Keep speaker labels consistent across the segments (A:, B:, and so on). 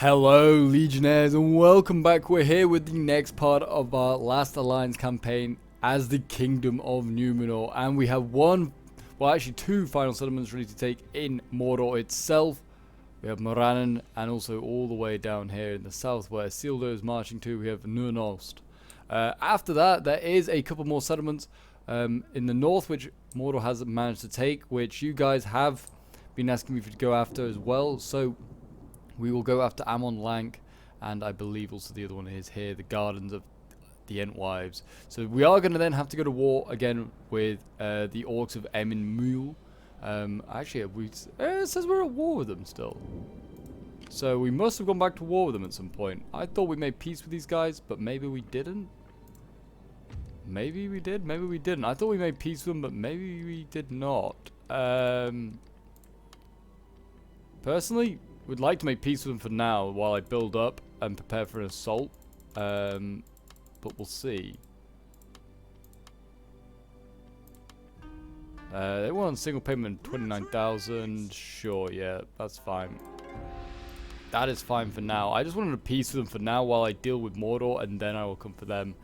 A: Hello Legionnaires and welcome back. We're here with the next part of our last Alliance campaign as the Kingdom of Numenor, and we have two final settlements ready to take in Mordor itself. We have Morannon, and also all the way down here in the south where Isildur is marching to, we have Numenor. After that, there is a couple more settlements in the north which Mordor hasn't managed to take, which you guys have been asking me to go after as well, so we will go after Amon Lank, and I believe also the other one is here, the Gardens of the Entwives. So we are going to then have to go to war again with the Orcs of Numenor. Actually, it says we're at war with them still. So we must have gone back to war with them at some point. I thought we made peace with these guys, but maybe we didn't. Maybe we did, maybe we didn't. I thought we made peace with them, but maybe we did not. Personally, would like to make peace with them for now while I build up and prepare for an assault. But we'll see. They want single payment 29,000. Sure, yeah, that's fine. That is fine for now. I just wanted a peace with them for now while I deal with Mordor, and then I will come for them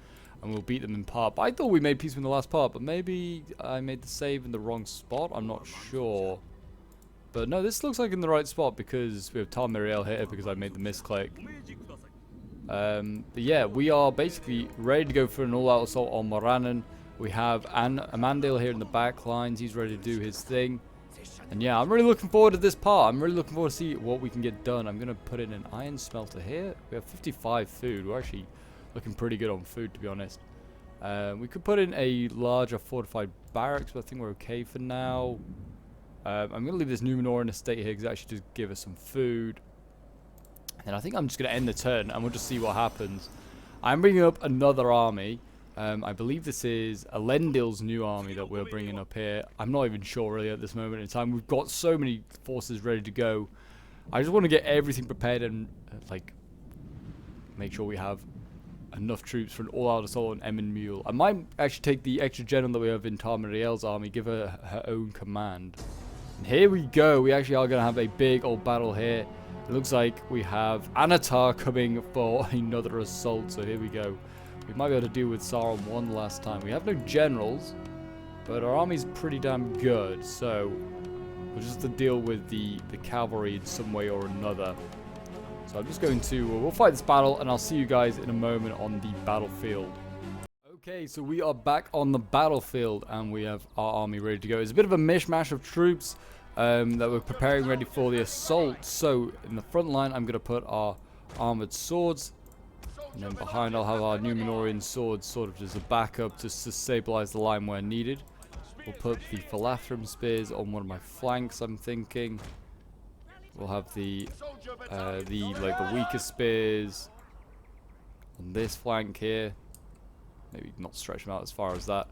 A: and we'll beat them in part. But I thought we made peace in the last part, but maybe I made the save in the wrong spot. I'm not sure. But no, this looks like in the right spot because we have Tamriel here because I made the misclick. But yeah, we are basically ready to go for an all-out assault on Morannon. We have Amandale here in the back lines. He's ready to do his thing. And yeah, I'm really looking forward to this part. I'm really looking forward to see what we can get done. I'm going to put in an iron smelter here. We have 55 food. We're actually looking pretty good on food, to be honest. We could put in a larger fortified barracks, but I think we're okay for now. I'm going to leave this Numenor in a state here because it actually just give us some food. And I think I'm just going to end the turn and we'll just see what happens. I'm bringing up another army. I believe this is Elendil's new army that we're bringing up here. I'm not even sure really at this moment in time. We've got so many forces ready to go. I just want to get everything prepared and like make sure we have enough troops for an all-out assault on Numenor. I might actually take the extra general that we have in Tamriel's army, give her her own command. And here we go. We actually are going to have a big old battle here. It looks like we have Anatar coming for another assault. So here we go. We might be able to deal with Sauron one last time. We have no generals, but our army's pretty damn good. So we'll just have to deal with the cavalry in some way or another. So I'm just going to... we'll fight this battle, and I'll see you guys in a moment on the battlefield. Okay, so we are back on the battlefield, and we have our army ready to go. It's a bit of a mishmash of troops that we're preparing ready for the assault. So in the front line, I'm going to put our armored swords, and then behind I'll have our Numenorian swords sort of as a backup just to stabilize the line where needed. We'll put the Philathrum spears on one of my flanks, I'm thinking. We'll have the weaker spears on this flank here. Maybe not stretch them out as far as that.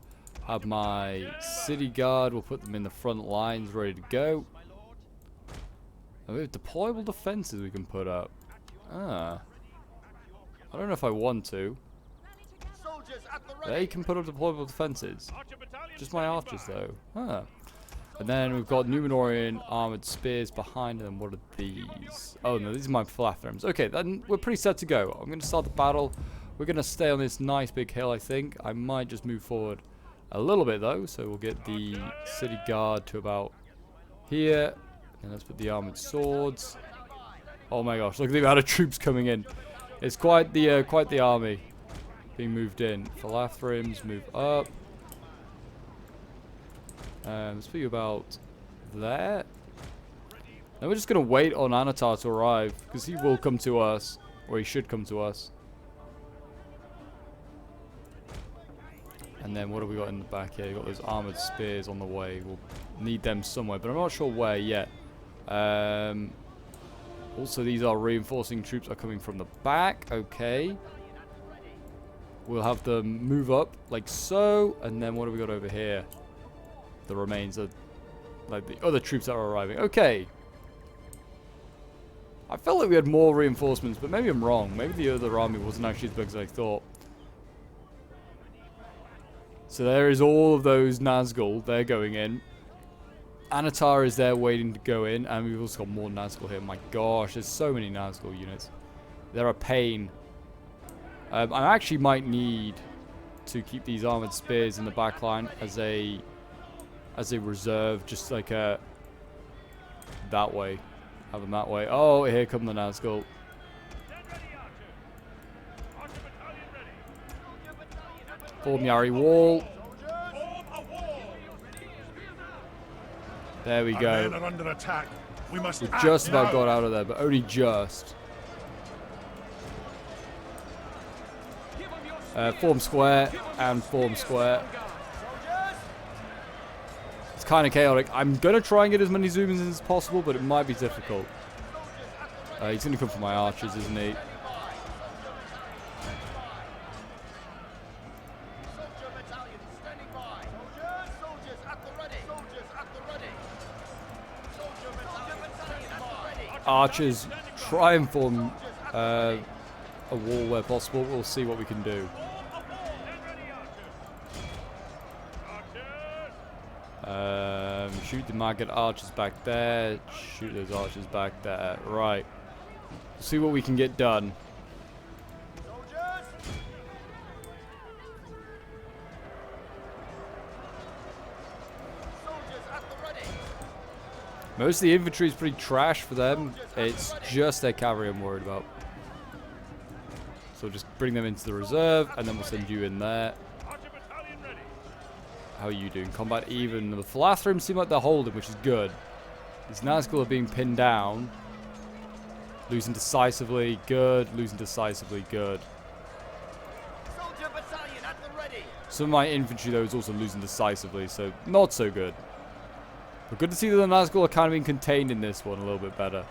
A: Have my city guard. We'll put them in the front lines, ready to go. And we have deployable defenses we can put up. I don't know if I want to. They can put up deployable defenses. Just my archers, though. And then we've got Numenorian armored spears behind them. What are these? Oh no, these are my Philathrums. Okay, then we're pretty set to go. I'm going to start the battle. We're going to stay on this nice big hill, I think. I might just move forward a little bit, though. So we'll get the city guard to about here. And let's put the armored swords. Oh my gosh, look at the amount of troops coming in. It's quite the army being moved in. Philathrums move up. Let's put you about there. Then we're just going to wait on Anatar to arrive, because he will come to us, or he should come to us. And then what have we got in the back here? We've got those armored spears on the way. We'll need them somewhere, but I'm not sure where yet. Also, these are reinforcing troops are coming from the back. Okay. We'll have them move up like so. And then what have we got over here? The remains of like the other troops that are arriving. Okay. I felt like we had more reinforcements, but maybe I'm wrong. Maybe the other army wasn't actually as big as I thought. So there is all of those Nazgul. They're going in. Anatar is there waiting to go in, and we've also got more Nazgul here. My gosh, there's so many Nazgul units. They're a pain. I actually might need to keep these armored spears in the back line as a reserve, just like that way. Have them that way. Oh, here come the Nazgul. Form Yari wall. There we go.
B: Are under attack. We must
A: We just about got out of there, but only just. Form square and form square. It's kind of chaotic. I'm going to try and get as many zoom-ins as possible, but it might be difficult. He's going to come for my archers, isn't he? Archers, try and form a wall where possible. We'll see what we can do. Shoot the maggot archers back there. Shoot those archers back there. Right. See what we can get done. Most of the infantry is pretty trash for them. It's just their cavalry I'm worried about. So just bring them into the reserve, and then we'll send you in there. How are you doing? Combat even. The Philathrums seem like they're holding, which is good. These Nazgul are being pinned down. Losing decisively. Good. Losing decisively. Good. Some of my infantry, though, is also losing decisively, so not so good. But good to see that the Nazgul are kind of being contained in this one a little bit better.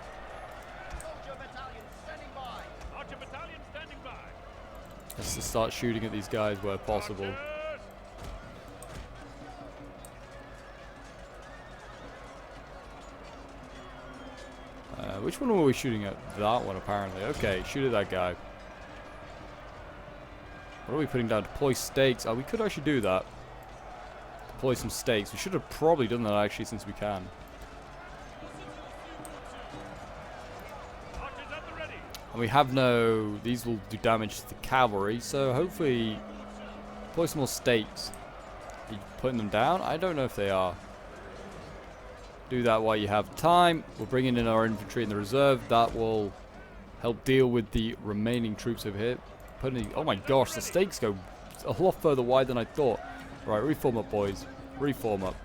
A: Let's just start shooting at these guys where possible. Which one were we shooting at? That one, apparently. Okay, shoot at that guy. What are we putting down? Deploy stakes. Oh, we could actually do that. Deploy some stakes. We should have probably done that, actually, since we can. And we have no... These will do damage to the cavalry, so hopefully... Deploy some more stakes. Are you putting them down? I don't know if they are. Do that while you have time. We're bringing in our infantry in the reserve. That will help deal with the remaining troops over here. Oh my gosh, the stakes go a lot further wide than I thought. Right, reform up, boys. Reform up.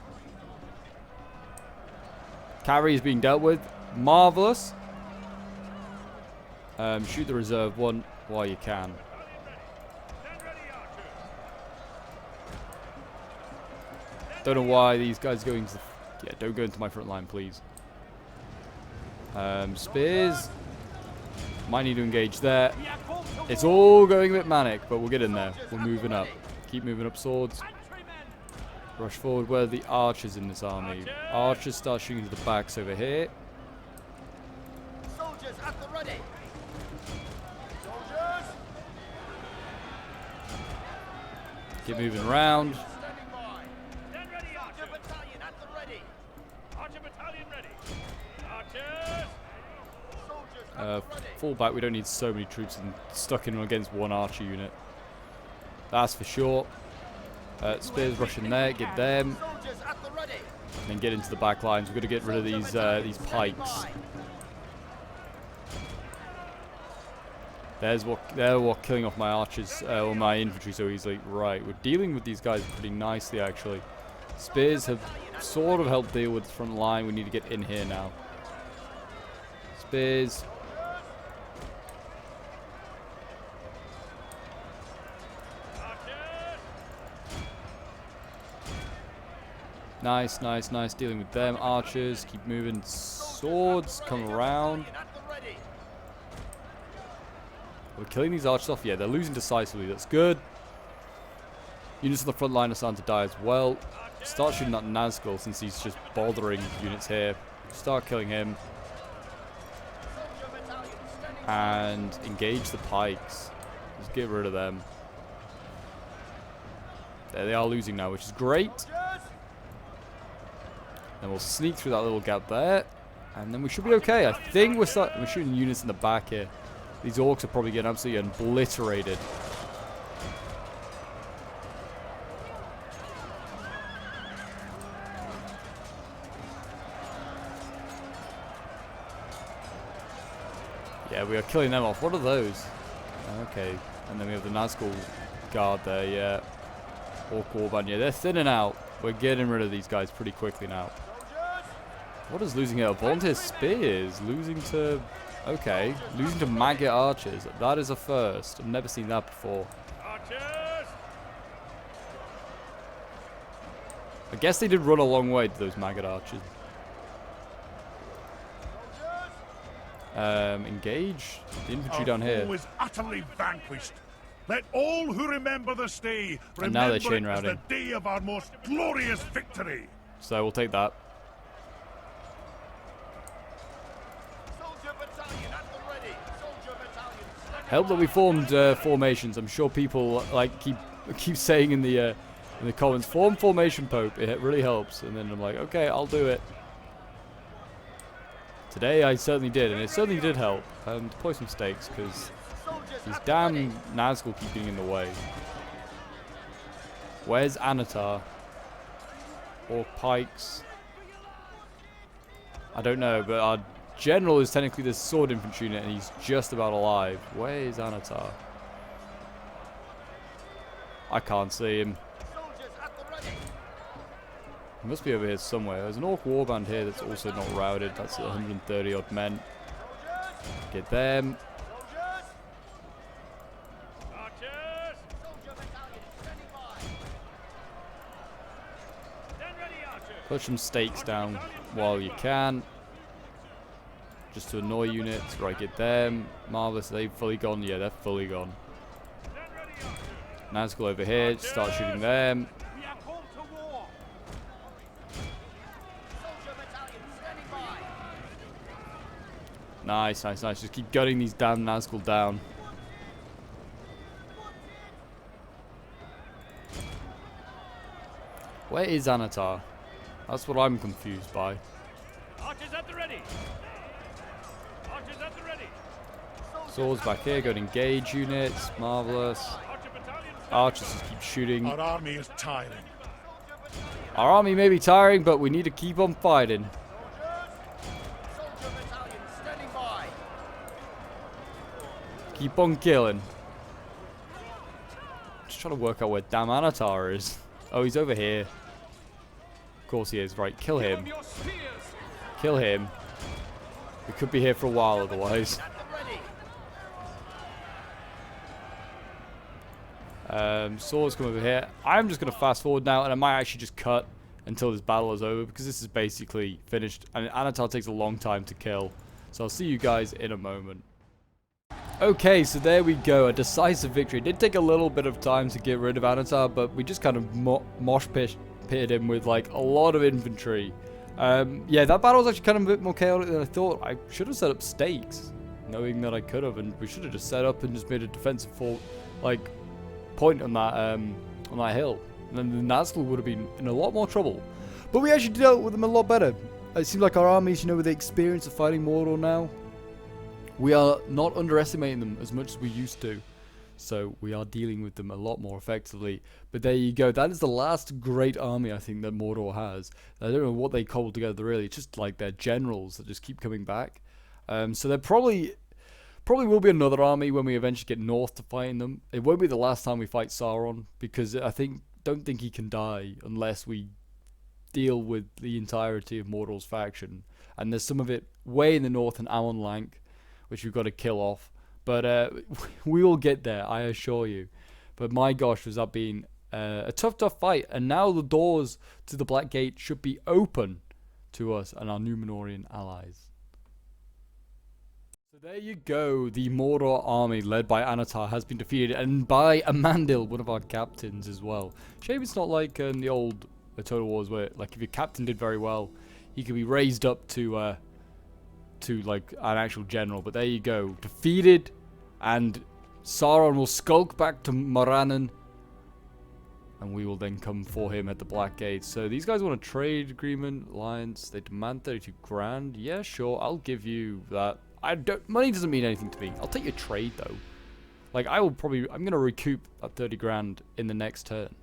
A: Cavalry is being dealt with. Marvelous. Shoot the reserve one while you can. Don't know why these guys are going to the... Yeah, don't go into my front line, please. Spears. Might need to engage there. It's all going a bit manic, but we'll get in there. We're moving up. Keep moving up, swords. Rush forward. Where are the archers in this army? Archers start shooting to the backs over here.
C: Soldiers at the ready.
A: Keep moving around. Fall back, we don't need so many troops and stuck in against one archer unit. That's for sure. Spears rushing there, get them. And then get into the back lines. We've got to get rid of these pikes. They're what killing off my archers, or my infantry so easily. Right, we're dealing with these guys pretty nicely actually. Spears have sort of helped deal with the front line. We need to get in here now. Spears. Nice, nice, nice. Dealing with them. Archers, keep moving. Swords, come around. We're killing these archers off. Yeah, they're losing decisively. That's good. Units on the front line are starting to die as well. Start shooting that Nazgul since he's just bothering units here. Start killing him. And engage the pikes. Just get rid of them. There, they are losing now, which is great. Then we'll sneak through that little gap there. And then we should be okay. I think we're shooting units in the back here. These orcs are probably getting absolutely obliterated. Yeah, we are killing them off. What are those? Okay. And then we have the Nazgul guard there, yeah. Orc warband, yeah, they're thinning out. We're getting rid of these guys pretty quickly now. What is losing here? Volunteer spears. Losing to... Okay. Losing to maggot archers. That is a first. I've never seen that before. I guess they did run a long way to those maggot archers. Engage the infantry down here.
B: Foe is utterly vanquished. Let all who remember this day
A: And now they're
B: remember
A: chain
B: it as
A: routing.
B: the day of our most glorious victory.
A: So we'll take that. Help that we formed formations. I'm sure people like keep saying in the comments, form formation, Pope. It really helps. And then I'm like, okay, I'll do it. Today I certainly did, and it certainly did help. Deploy some stakes because these damn Nazgul keep getting in the way. Where's Anatar? Or pikes? I don't know, but our general is technically the sword infantry unit, and he's just about alive. Where is Anatar? I can't see him. He must be over here somewhere. There's an orc warband here that's also not routed. That's 130 odd men. Get them. Push some stakes down while you can. Just to annoy units. Right, get them. Marvelous. Are they fully gone? Yeah, they're fully gone. Nazgul over here. Start shooting them. Nice, nice, nice. Just keep gutting these damn Nazgul down. Where is Anatar? That's what I'm confused by.
C: Archers at the ready. Archers at the ready.
A: Swords back here. Go to engage units. Marvelous. Archers just keep shooting.
B: Our army is tiring.
A: Our army may be tiring, but we need to keep on fighting. Keep on killing. Just trying to work out where damn Anatar is. Oh, he's over here. Of course he is. Right, kill him. Kill him. We could be here for a while otherwise. Swords come over here. I'm just going to fast forward now, and I might actually just cut until this battle is over, because this is basically finished. And Anatar takes a long time to kill. So I'll see you guys in a moment. Okay, so there we go, a decisive victory. It did take a little bit of time to get rid of Anatar, but we just kind of mosh pitted him with like a lot of infantry. Yeah, that battle was actually kind of a bit more chaotic than I thought. I should have set up stakes, knowing that I could have, and we should have just set up and just made a defensive point on that hill. And then the Nazgul would have been in a lot more trouble. But we actually dealt with them a lot better. It seems like our armies, with the experience of fighting Mordor now, we are not underestimating them as much as we used to. So we are dealing with them a lot more effectively. But there you go. That is the last great army I think that Mordor has. I don't know what they cobbled together really. It's just like their generals that just keep coming back. So there probably will be another army when we eventually get north to fighting them. It won't be the last time we fight Sauron, because I don't think he can die unless we deal with the entirety of Mordor's faction. And there's some of it way in the north in Amon Lank, which we've got to kill off. But we will get there, I assure you. But my gosh, was that been a tough fight. And now the doors to the Black Gate should be open to us and our Numenorian allies. So there you go. The Mordor army led by Anatar has been defeated. And by Amandil, one of our captains as well. Shame it's not like in the old Total Wars where like if your captain did very well, he could be raised up to like an actual general. But there you go, defeated, and Sauron will skulk back to Morannon And we will then come for him at the Black Gate. So these guys want a trade agreement, alliance. They demand 32 grand. Yeah, sure, I'll give you that. Money doesn't mean anything to me. I'll take your trade though. Like I'm gonna recoup that 30 grand in the next turn.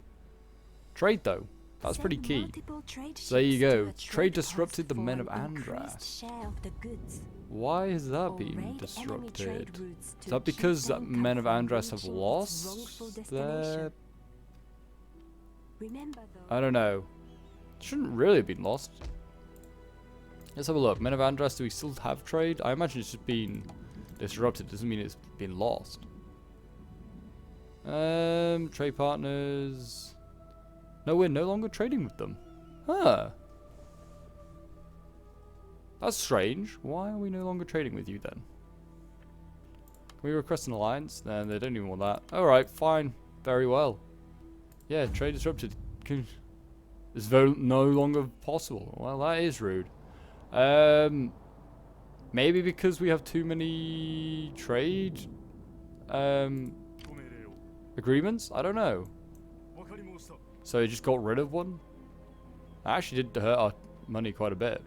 A: Trade though. That's pretty key. So there you go. Trade disrupted the men of Andras. Why has that been disrupted? Is that because the men of Andras have lost their... I don't know. Shouldn't really have been lost. Let's have a look. Men of Andras, do we still have trade? I imagine it's just been disrupted. Doesn't mean it's been lost. Trade partners. No, we're no longer trading with them. Huh. That's strange. Why are we no longer trading with you then? Can we request an alliance? No, they don't even want that. Alright, fine. Very well. Yeah, trade disrupted. It's no longer possible. Well, that is rude. Maybe because we have too many trade agreements? I don't know. So he just got rid of one? That actually did hurt our money quite a bit.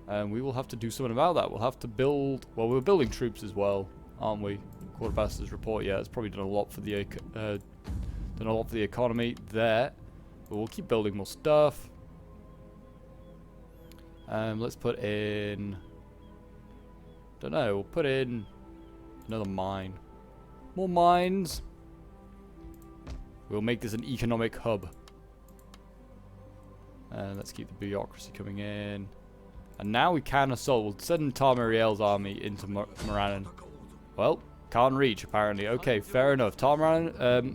A: And we will have to do something about that. We'll have to build... Well, we're building troops as well, aren't we? Quarterbastard's report, yeah, it's probably done a lot for the economy there. But we'll keep building more stuff. Let's put in... Don't know, we'll put in another mine. More mines. We'll make this an economic hub. And let's keep the bureaucracy coming in. And now we can assault. We'll send Tarmariel's army into Morannon. Well, can't reach apparently. Okay, fair enough. Tarmariel,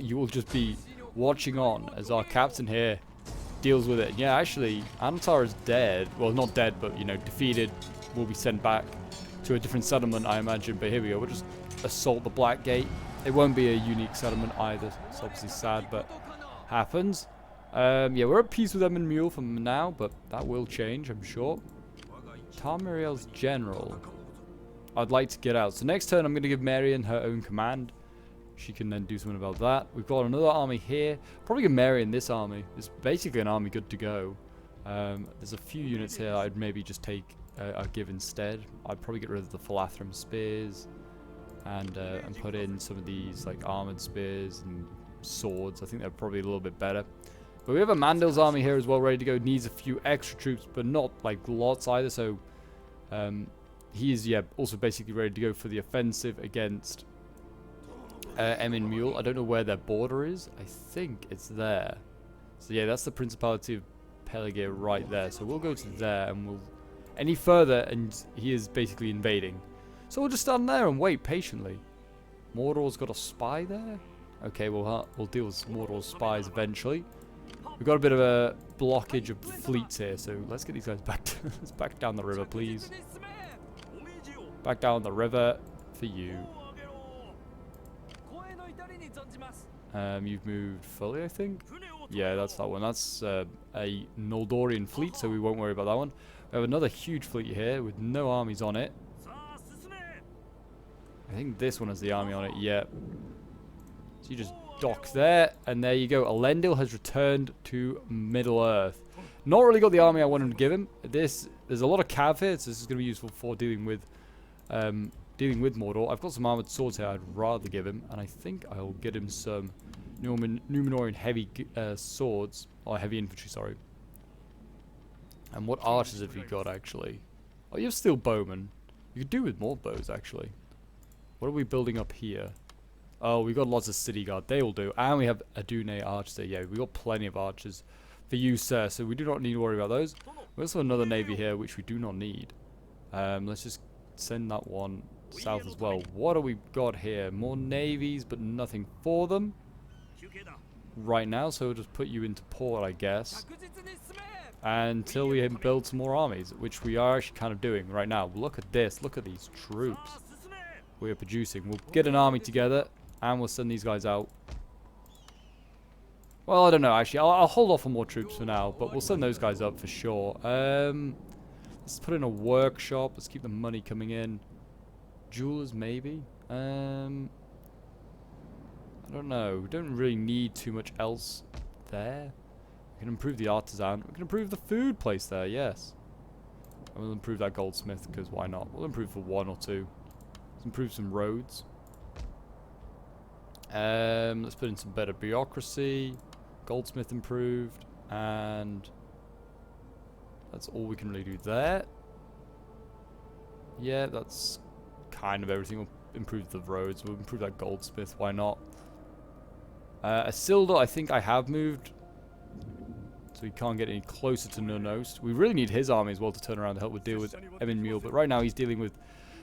A: you will just be watching on as our captain here deals with it. Yeah, actually, Antar is dead. Well, not dead, but, you know, defeated. Will be sent back to a different settlement, I imagine. But here we go. We'll just assault the Black Gate. It won't be a unique settlement either. It's obviously sad, but happens. Yeah, we're at peace with them and Mule for now, but that will change, I'm sure. Tarmariel's general. I'd like to get out. So next turn, I'm going to give Marion her own command. She can then do something about that. We've got another army here. Probably give Marion this army. It's basically an army good to go. There's a few units here I'd maybe just take, I'd give instead. I'd probably get rid of the Philathrum spears. And put in some of these like armored spears and swords. I think they're probably a little bit better. But we have a Mandil's army here as well, ready to go. Needs a few extra troops, but not like lots either. So he's also basically ready to go for the offensive against Emin Mule. I don't know where their border is. I think it's there. So yeah, that's the Principality of Peligir right there. So we'll go to there, and we'll any further, and he is basically invading. So we'll just stand there and wait patiently. Mordor's got a spy there? Okay, we'll deal with Mordor's spies eventually. We've got a bit of a blockage of fleets here, so let's get these guys back let's back down the river, please. Back down the river for you. You've moved fully, I think? Yeah, that's that one. That's a Noldorian fleet, so we won't worry about that one. We have another huge fleet here with no armies on it. I think this one has the army on it, yeah. So you just dock there, and there you go. Elendil has returned to Middle-earth. Not really got the army I wanted to give him. There's a lot of cav here, so this is going to be useful for dealing with Mordor. I've got some armored swords here I'd rather give him, and I think I'll get him some Numenorian heavy swords, or heavy infantry, sorry. And what archers have you got, actually? Oh, you have steel bowmen. You could do with more bows, actually. What are we building up here? Oh, we got lots of city guard. They will do. And we have Adune archers there. Yeah, we got plenty of archers for you, sir. So we do not need to worry about those. We also have another navy here, which we do not need. Let's just send that one south as well. What have we got here? More navies, but nothing for them right now. So we'll just put you into port, I guess. Until we build some more armies, which we are actually kind of doing right now. Look at this. Look at these troops we are producing. We'll get an army together, and we'll send these guys out. Well, I don't know, actually. I'll hold off on more troops for now, but we'll send those guys up for sure. Let's put in a workshop. Let's keep the money coming in. Jewelers, maybe. I I don't know. We don't really need too much else there. We can improve the artisan. We can improve the food place there, yes. And we'll improve that goldsmith, because why not? We'll improve for 1 or 2. Let's improve some roads. Let's put in some better bureaucracy. Goldsmith improved. And that's all we can really do there. Yeah, that's kind of everything. We'll improve the roads. We'll improve that goldsmith. Why not? Isildur, I think I have moved. So he can't get any closer to Nurnost. We really need his army as well to turn around to help with deal with Emin Mule. But right now he's dealing with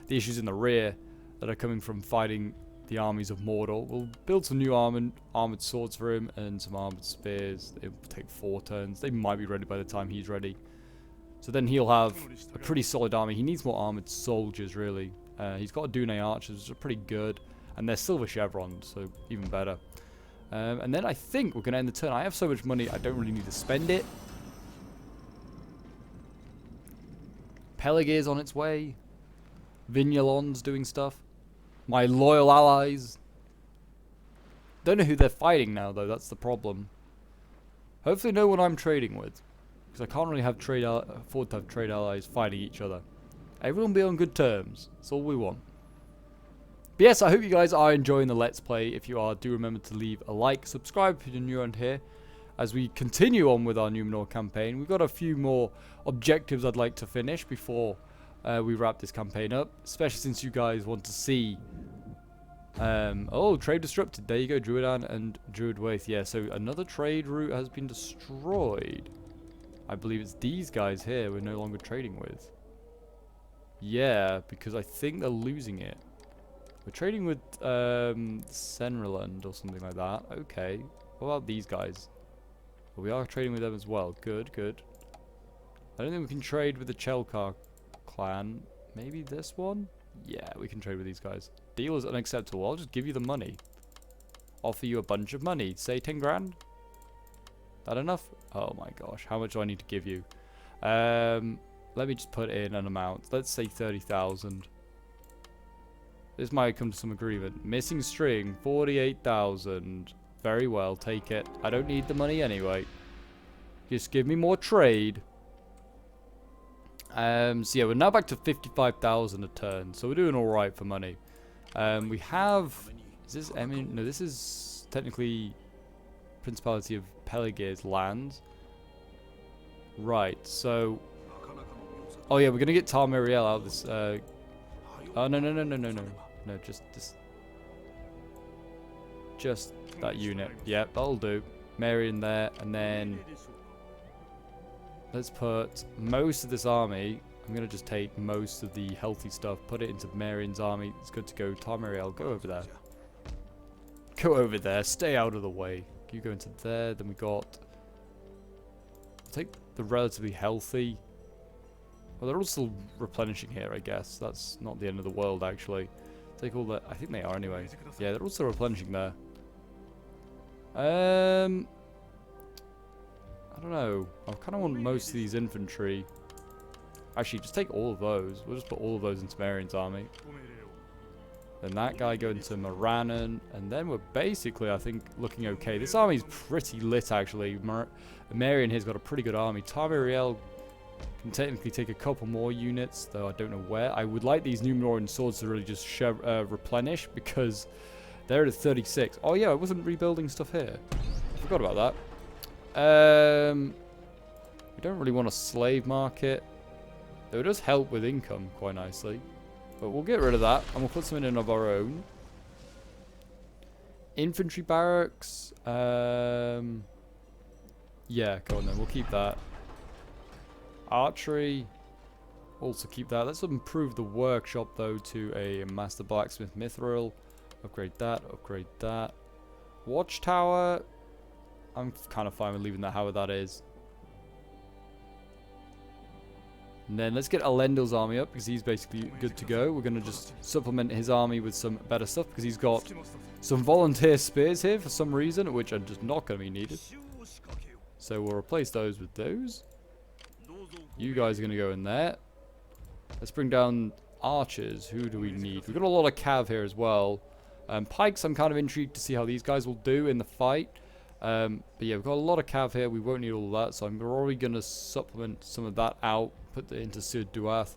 A: the issues in the rear that are coming from fighting the armies of Mordor. We'll build some new armored swords for him and some armored spears. It'll take 4 turns. They might be ready by the time he's ready. So then he'll have a pretty solid army. He needs more armored soldiers, really. He's got Dune archers, which are pretty good. And they're silver chevrons, so even better. And then I think we're going to end the turn. I have so much money, I don't really need to spend it. Peligir's on its way. Vignalon's doing stuff. My loyal allies. Don't know who they're fighting now, though. That's the problem. Hopefully know what I'm trading with. Because I can't really have afford to have trade allies fighting each other. Everyone be on good terms. That's all we want. But yes, I hope you guys are enjoying the Let's Play. If you are, do remember to leave a like. Subscribe if you're new around here. As we continue on with our Numenor campaign. We've got a few more objectives I'd like to finish before we wrap this campaign up. Especially since you guys want to see... oh, trade disrupted. There you go, Druidan and Druidwaith. Yeah, so another trade route has been destroyed. I believe it's these guys here we're no longer trading with. Yeah, because I think they're losing it. We're trading with Senriland or something like that. Okay. What about these guys? Well, we are trading with them as well. Good, good. I don't think we can trade with the Chelkar clan. Maybe this one? Yeah, we can trade with these guys. Deal is unacceptable. I'll just give you the money. Offer you a bunch of money. Say 10 grand? That enough? Oh my gosh. How much do I need to give you? Let me just put in an amount. Let's say 30,000. This might come to some agreement. Missing string, 48,000. Very well, take it. I don't need the money anyway. Just give me more trade. So yeah, we're now back to 55,000 a turn. So we're doing alright for money. We have... Is this Emin? No, this is technically Principality of Peligir's lands. Right, so... Oh yeah, we're going to get Tar Miriel out of this... Oh, no. No, just that unit. Yep, that'll do. Mary in there, and then... Let's put most of this army... I'm going to just take most of the healthy stuff, put it into Marian's army. It's good to go. Tar Miriel, go over there. Go over there. Stay out of the way. You go into there. Then we got... Take the relatively healthy... Well, they're all still replenishing here, I guess. That's not the end of the world, actually. Take all that. I think they are anyway. Yeah, they're all still replenishing there. I don't know. I kind of want most of these infantry. Actually, just take all of those. We'll just put all of those into Marian's army. Then that guy go into Morannon. And then we're basically, I think, looking okay. This army's pretty lit, actually. Marian here's got a pretty good army. Tar Miriel can technically take a couple more units, though I don't know where. I would like these Numenoran swords to really just replenish, because they're at 36. Oh yeah, I wasn't rebuilding stuff here. I forgot about that. We don't really want a slave market, though it does help with income quite nicely. But we'll get rid of that, and we'll put something in of our own. Infantry barracks. Yeah, go on then. We'll keep that. Archery, also keep that. Let's improve the workshop though to a master blacksmith mithril. Upgrade that, upgrade that. Watchtower, I'm kind of fine with leaving that how that is. And then let's get Elendil's army up, because he's basically good to go. We're going to just supplement his army with some better stuff, because he's got some volunteer spears here for some reason, which are just not going to be needed. So we'll replace those with those. You guys are going to go in there. Let's bring down archers. Who do we need? We've got a lot of cav here as well. Pikes, I'm kind of intrigued to see how these guys will do in the fight. But yeah, we've got a lot of cav here. We won't need all that, so I'm probably going to supplement some of that out, put it into Sir Duath,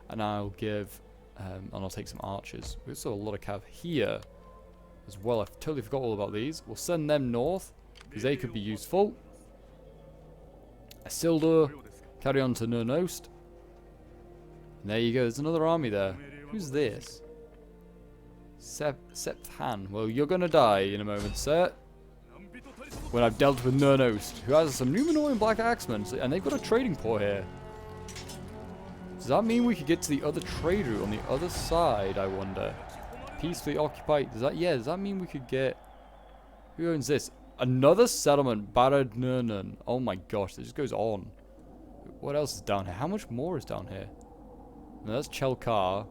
A: and I'll give, and I'll take some archers. We've also got a lot of cav here as well. I totally forgot all about these. We'll send them north, because they could be useful. Isildur, carry on to Nurnost. And there you go, there's another army there. Who's this? Septhan. Well, you're going to die in a moment, sir. When I've dealt with Nurnost, who has some Numenor and Black Axemen, and they've got a trading port here. Does that mean we could get to the other trade route on the other side, I wonder? Peacefully occupied. Does that mean we could get... Who owns this? Another settlement, Barad Nurnen. Oh my gosh, this just goes on. What else is down here? How much more is down here? No, that's Chelkar.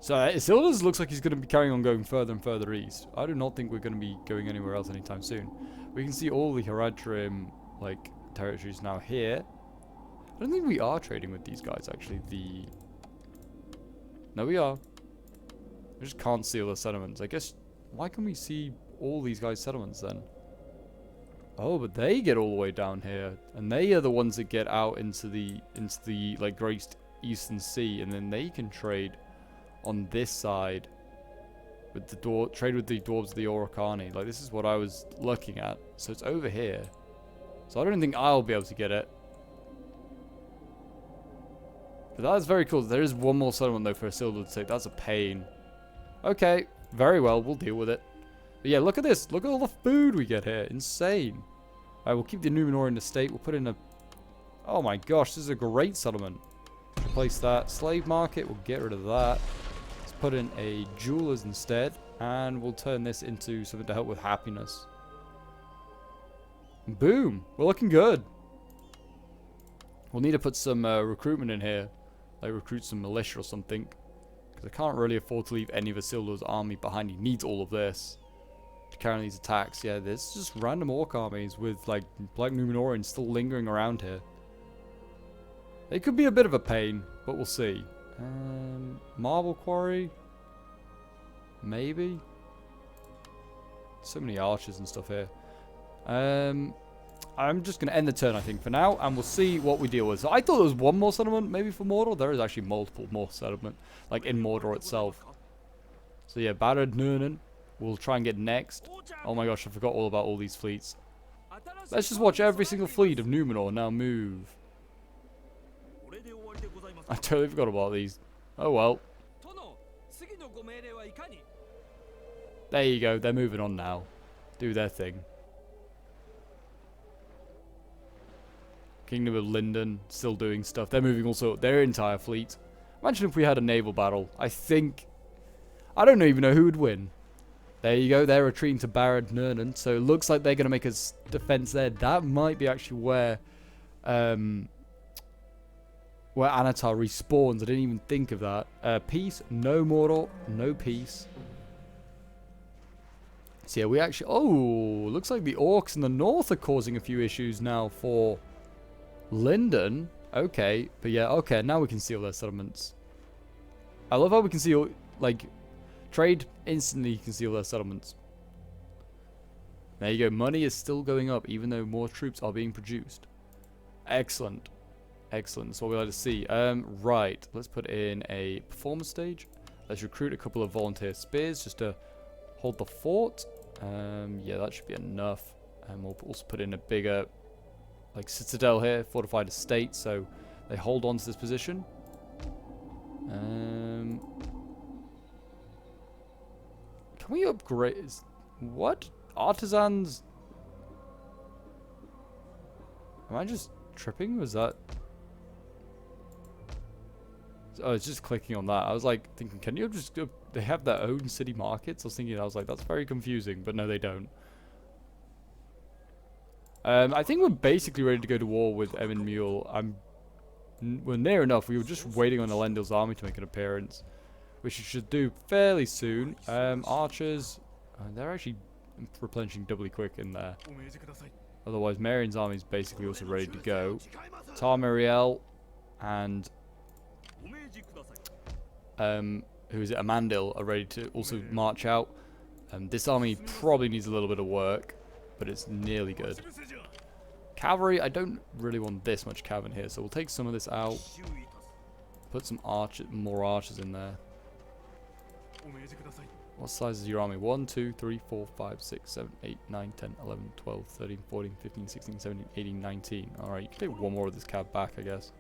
A: So Isildur looks like he's going to be carrying on going further and further east. I do not think we're going to be going anywhere else anytime soon. We can see all the Haradrim, like, territories now here. I don't think we are trading with these guys, actually. No, we are. We just can't see all the settlements. I guess, why can we see all these guys' settlements then? Oh, but they get all the way down here. And they are the ones that get out into the like, Great Eastern Sea. And then they can trade on this side with the trade with the dwarves of the Orcani. Like, this is what I was looking at. So it's over here. So I don't think I'll be able to get it. But that is very cool. There is one more settlement though for Isildur to take. That's a pain. Okay, very well, we'll deal with it. But yeah, look at this. Look at all the food we get here. Insane. Alright, we'll keep the Numenor in the state. We'll put in a... Oh my gosh, this is a great settlement. Replace that. Slave market, we'll get rid of that. Let's put in a jewelers instead. And we'll turn this into something to help with happiness. Boom. We're looking good. We'll need to put some recruitment in here. Like recruit some militia or something. Because I can't really afford to leave any of Isildur's army behind. He needs all of this to carry on these attacks. Yeah, there's just random orc armies with like Black Numenorians still lingering around here. They could be a bit of a pain, but we'll see. Marble quarry? Maybe? So many archers and stuff here. I'm just going to end the turn, I think, for now, and we'll see what we deal with. So I thought there was one more settlement, maybe for Mordor. There is actually multiple more settlement, like in Mordor itself. So yeah, Barad Nurnen, we'll try and get next. Oh my gosh, I forgot all about all these fleets. Let's just watch every single fleet of Numenor now move. I totally forgot about these. Oh well. There you go, they're moving on now. Do their thing. Kingdom of Linden, still doing stuff. They're moving also their entire fleet. Imagine if we had a naval battle. I don't even know who would win. There you go, they're retreating to Barad Nurnen. So it looks like they're going to make a defense there. That might be actually where Anatar respawns. I didn't even think of that. Peace, no Mordor, no peace. So yeah, we actually... Oh, looks like the orcs in the north are causing a few issues now for Linden. Okay, but yeah, okay, now we can seal their settlements. I love how we can seal, like, trade instantly can seal their settlements. There you go, money is still going up even though more troops are being produced. Excellent. Excellent, that's what we like to see. Right, let's put in a performance stage. Let's recruit a couple of volunteer spears just to hold the fort. Yeah, that should be enough. And we'll also put in a bigger, like, citadel here, fortified estate, so they hold on to this position. Can we upgrade? What? Artisans? Am I just tripping? Was that? Oh, it's just clicking on that. I was like thinking, can you just... They have their own city markets? I was like, that's very confusing, but no, they don't. I think we're basically ready to go to war with Evan Mule. We're near enough. We were just waiting on Elendil's army to make an appearance, which we should do fairly soon. Archers, they're actually replenishing doubly quick in there. Otherwise, Marian's army is basically also ready to go. Tar Miriel and who is it, Amandil, are ready to also march out. This army probably needs a little bit of work, but it's nearly good. Cavalry, I don't really want this much cav in here, so we'll take some of this out. Put some more archers in there. What size is your army? 1, 2, 3, 4, 5, 6, 7, 8, 9, 10, 11, 12, 13, 14, 15, 16, 17, 18, 19. Alright, you can take one more of this cav back, I guess.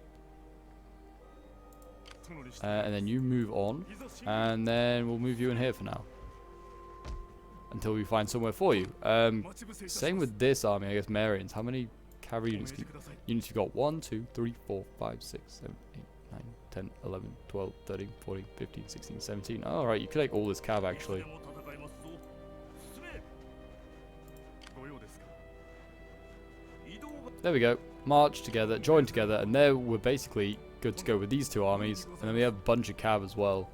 A: And then you move on, and then we'll move you in here for now. Until we find somewhere for you. Same with this army, I guess, Marians. How many cavalry units you got? 1, 2, 3, 4, 5, 6, 7, 8, 9, 10, 11, 12, 13, 14, 15, 16, 17. Alright, you could take all this cav actually. There we go. March together, join together, and there we're basically good to go with these two armies. And then we have a bunch of cav as well,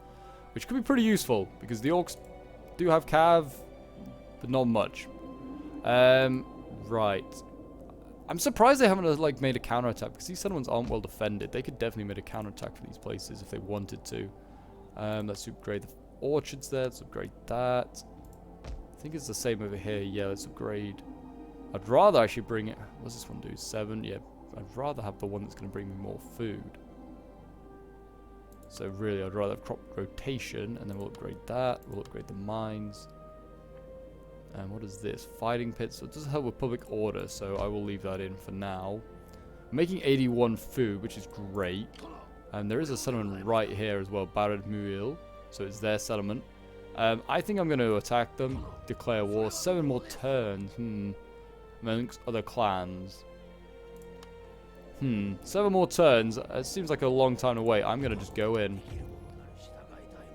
A: which could be pretty useful because the orcs do have cav, but not much. Right. I'm surprised they haven't like made a counterattack because these settlements aren't well defended. They could definitely make a counterattack for these places if they wanted to. Let's upgrade the orchards there. Let's upgrade that. I think it's the same over here. Yeah, let's upgrade. I'd rather actually bring it. What's this one do? 7. Yeah, I'd rather have the one that's going to bring me more food. So really, I'd rather have crop rotation, and then we'll upgrade that. We'll upgrade the mines. And what is this? Fighting pits. So it does help with public order, so I will leave that in for now. I'm making 81 food, which is great. And there is a settlement right here as well, Barad Muil. So it's their settlement. I think I'm going to attack them, declare war. 7 more turns. Amongst other clans. 7 more turns. It seems like a long time to wait. I'm going to just go in.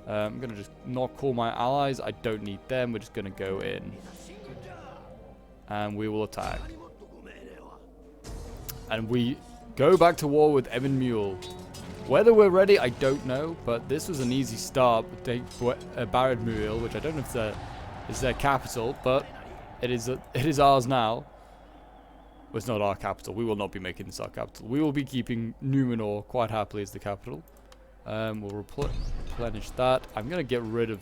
A: I'm going to just not call my allies. I don't need them. We're just going to go in. And we will attack. And we go back to war with Emin Mule. Whether we're ready, I don't know. But this was an easy start. Barad Mule, which I don't know if is their capital. But it is ours now. Well, it's not our capital. We will not be making this our capital. We will be keeping Numenor quite happily as the capital. We'll replenish that. I'm going to get rid of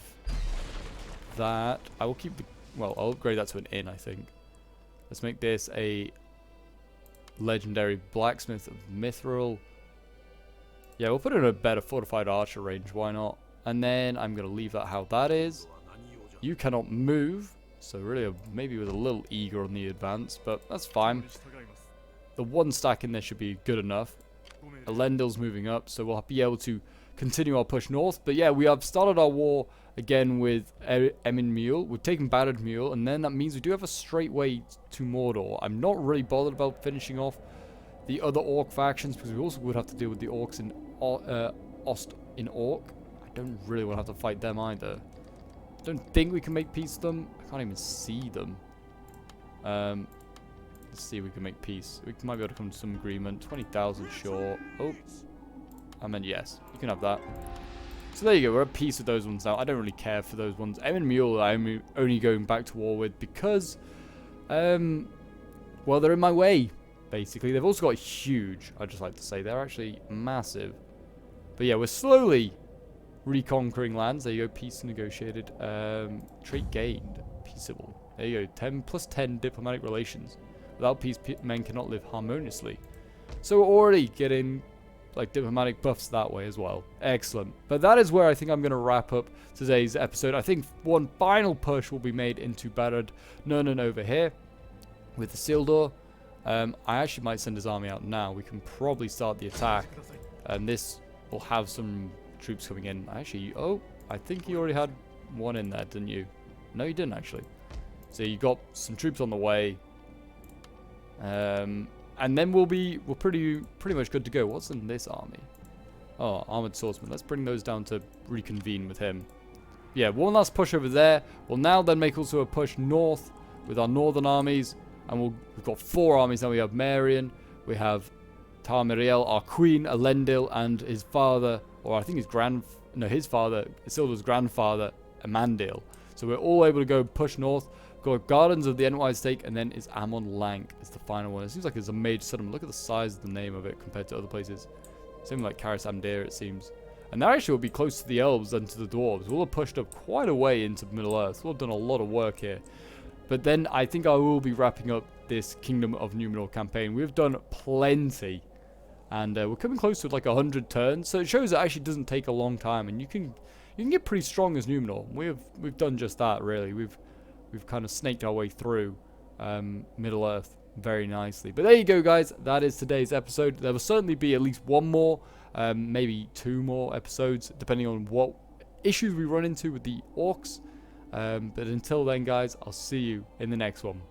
A: that. I will keep the... Well, I'll upgrade that to an inn, I think. Let's make this a legendary blacksmith of Mithril. Yeah, we'll put in a better fortified archer range. Why not? And then I'm going to leave that how that is. You cannot move. So really, maybe was a little eager on the advance, but that's fine. The 1 stack in there should be good enough. Elendil's moving up, so we'll be able to continue our push north. But yeah, we have started our war again with Emin Mule. We've taken Barad Mule, and then that means we do have a straight way to Mordor. I'm not really bothered about finishing off the other orc factions, because we also would have to deal with the orcs in Ost in Orc. I don't really want to have to fight them either. I don't think we can make peace with them. I can't even see them. Let's see if we can make peace. We might be able to come to some agreement. 20,000 sure. Oh. I meant yes. You can have that. So there you go. We're at peace with those ones now. I don't really care for those ones. Emin Mule I'm only going back to war with because, well, they're in my way, basically. They've also got huge, I'd just like to say. They're actually massive. But yeah, we're slowly reconquering lands. There you go. Peace negotiated. Trait gained. Peaceable. There you go. 10 plus 10 diplomatic relations. Without peace, men cannot live harmoniously. So we're already getting like diplomatic buffs that way as well. Excellent. But that is where I think I'm going to wrap up today's episode. I think one final push will be made into Barad Numenor over here with the Isildur. I actually might send his army out now. We can probably start the attack. And this will have some troops coming in. Actually, oh, I think you already had one in there, didn't you? No, you didn't actually. So you got some troops on the way. And then we're pretty much good to go. What's in this army? Oh, armored swordsman. Let's bring those down to reconvene with him. Yeah, one last push over there. We'll now then make also a push north with our northern armies. And we've got 4 armies now. We have Marion, we have Tamriel, our queen, Elendil, and his father, or I think his father, Isildur's grandfather, Amandil. So we're all able to go push north. Got Gardens of the Entwise Stake, and then is Amon Lank is the final one. It seems like it's a major settlement. Look at the size of the name of it compared to other places. Same like Karis Amdir, it seems. And that actually will be closer to the elves than to the dwarves. We'll have pushed up quite a way into Middle-earth. We'll have done a lot of work here. But then I think I will be wrapping up this Kingdom of Numenor campaign. We've done plenty. And we're coming close to like 100 turns. So it shows it actually doesn't take a long time. And you can get pretty strong as Numenor. We've done just that, really. We've kind of snaked our way through Middle-earth very nicely. But there you go, guys. That is today's episode. There will certainly be at least one more, maybe 2 more episodes, depending on what issues we run into with the orcs. But until then, guys, I'll see you in the next one.